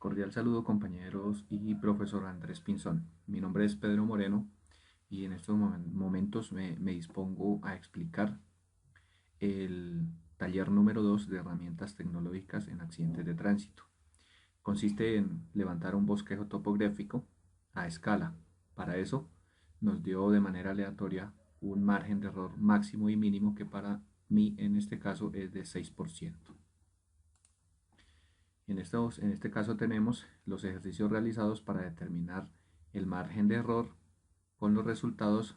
Cordial saludo compañeros y profesor Andrés Pinzón. Mi nombre es Pedro Moreno y en estos momentos me dispongo a explicar el taller número 2 de herramientas tecnológicas en accidentes de tránsito. Consiste en levantar un bosquejo topográfico a escala. Para eso nos dio de manera aleatoria un margen de error máximo y mínimo que para mí en este caso es de 6%. En este caso tenemos los ejercicios realizados para determinar el margen de error con los resultados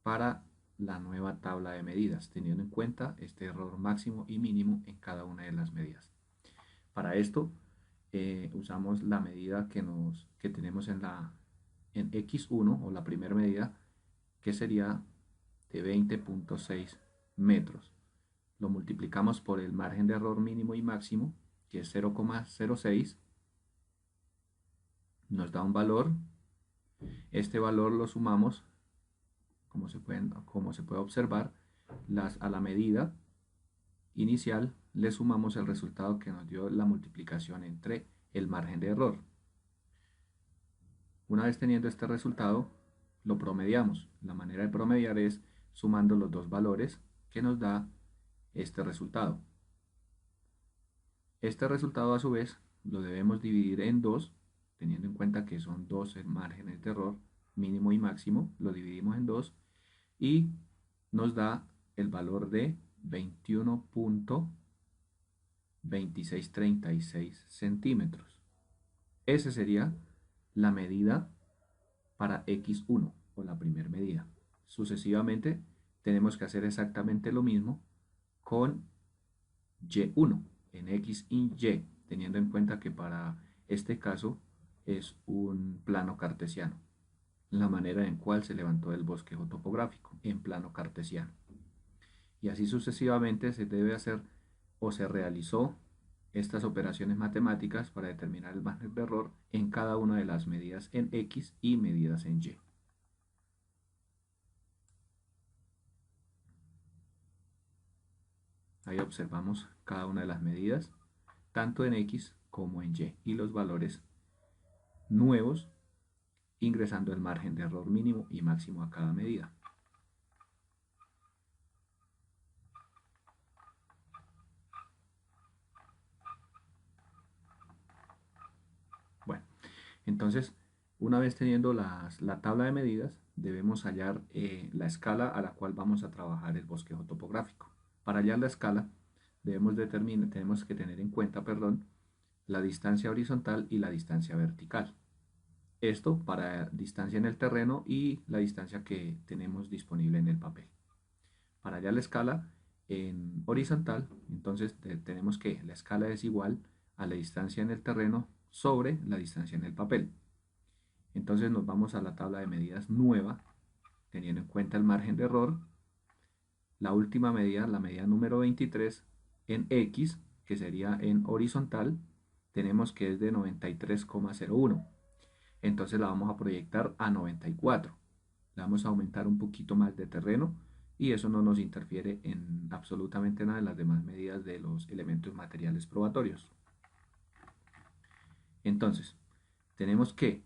para la nueva tabla de medidas, teniendo en cuenta este error máximo y mínimo en cada una de las medidas. Para esto usamos la medida que tenemos en X1 o la primera medida, que sería de 20.6 metros. Lo multiplicamos por el margen de error mínimo y máximo, que es 0,06, nos da un valor. Este valor lo sumamos, como se puede observar, a la medida inicial le sumamos el resultado que nos dio la multiplicación entre el margen de error. Una vez teniendo este resultado, lo promediamos. La manera de promediar es sumando los dos valores que nos da este resultado. Este resultado a su vez lo debemos dividir en dos, teniendo en cuenta que son dos márgenes de error, mínimo y máximo, lo dividimos en dos y nos da el valor de 21.2636 centímetros. Esa sería la medida para X1 o la primera medida. Sucesivamente tenemos que hacer exactamente lo mismo con Y1 en X y Y, teniendo en cuenta que para este caso es un plano cartesiano, la manera en cual se levantó el bosquejo topográfico en plano cartesiano. Y así sucesivamente se debe hacer o se realizó estas operaciones matemáticas para determinar el margen de error en cada una de las medidas en X y medidas en Y. Ahí observamos cada una de las medidas, tanto en X como en y los valores nuevos, ingresando el margen de error mínimo y máximo a cada medida. Bueno, entonces, una vez teniendo la tabla de medidas, debemos hallar la escala a la cual vamos a trabajar el bosquejo topográfico. Para hallar la escala, tenemos que tener en cuenta, la distancia horizontal y la distancia vertical. Esto para distancia en el terreno y la distancia que tenemos disponible en el papel. Para hallar la escala en horizontal, entonces tenemos que la escala es igual a la distancia en el terreno sobre la distancia en el papel. Entonces nos vamos a la tabla de medidas nueva, teniendo en cuenta el margen de error. La última medida, la medida número 23, en X, que sería en horizontal, tenemos que es de 93,01. Entonces la vamos a proyectar a 94. Le vamos a aumentar un poquito más de terreno y eso no nos interfiere en absolutamente nada de las demás medidas de los elementos materiales probatorios. Entonces, tenemos que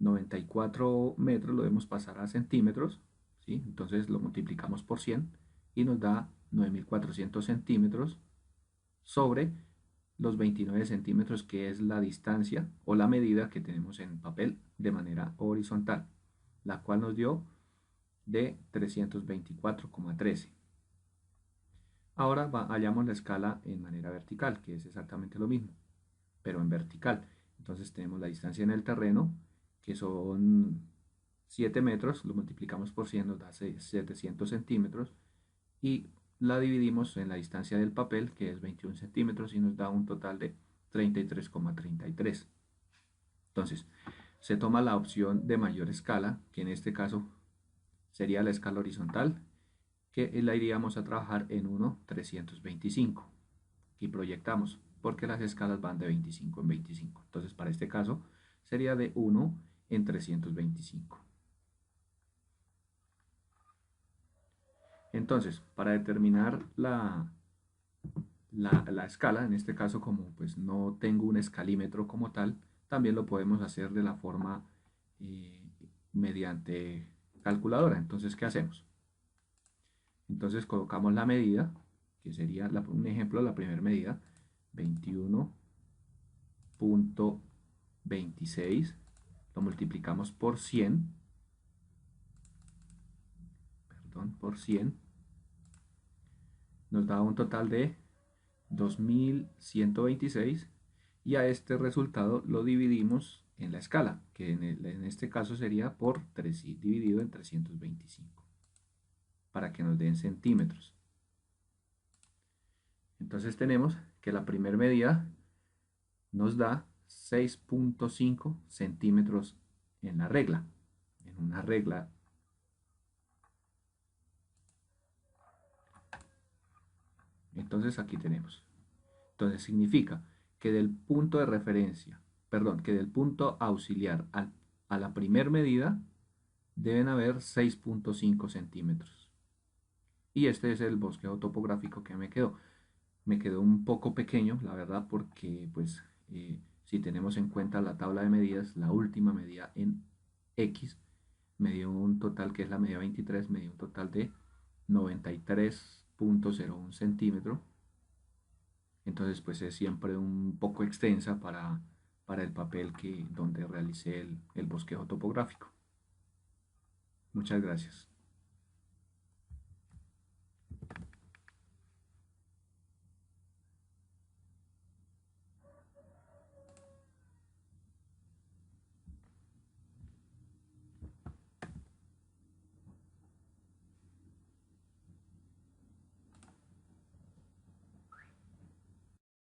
94 metros lo debemos pasar a centímetros, ¿sí? Entonces lo multiplicamos por 100 y nos da 9.400 centímetros sobre los 29 centímetros, que es la distancia o la medida que tenemos en papel de manera horizontal, la cual nos dio de 324,13. Ahora hallamos la escala en manera vertical, que es exactamente lo mismo, pero en vertical. Entonces tenemos la distancia en el terreno, que son 7 metros, lo multiplicamos por 100, nos da 700 centímetros, y la dividimos en la distancia del papel, que es 21 centímetros, y nos da un total de 33,33. Entonces, se toma la opción de mayor escala, que en este caso sería la escala horizontal, que la iríamos a trabajar en 1,325 y proyectamos, porque las escalas van de 25 en 25. Entonces, para este caso, sería de 1 en 325. Entonces, para determinar la escala. En este caso, como pues no tengo un escalímetro como tal, también lo podemos hacer de la forma eh, mediante calculadora. Entonces, ¿qué hacemos? Entonces colocamos la medida, que sería un ejemplo, la primera medida, 21.26, lo multiplicamos por 100, perdón, por 100, nos da un total de 2126 y a este resultado lo dividimos en la escala, que en este caso sería por 3, dividido en 325, para que nos den centímetros. Entonces tenemos que la primera medida nos da 6.5 centímetros en la regla, en una regla. Entonces aquí tenemos. Entonces significa que del punto de referencia, perdón, que del punto auxiliar a la primer medida deben haber 6.5 centímetros. Y este es el bosquejo topográfico que me quedó. Me quedó un poco pequeño, la verdad, porque pues si tenemos en cuenta la tabla de medidas, la última medida en X me dio un total, que es la medida 23, me dio un total de 93.01 centímetros. Entonces pues es siempre un poco extensa para el papel donde realicé el bosquejo topográfico. Muchas gracias.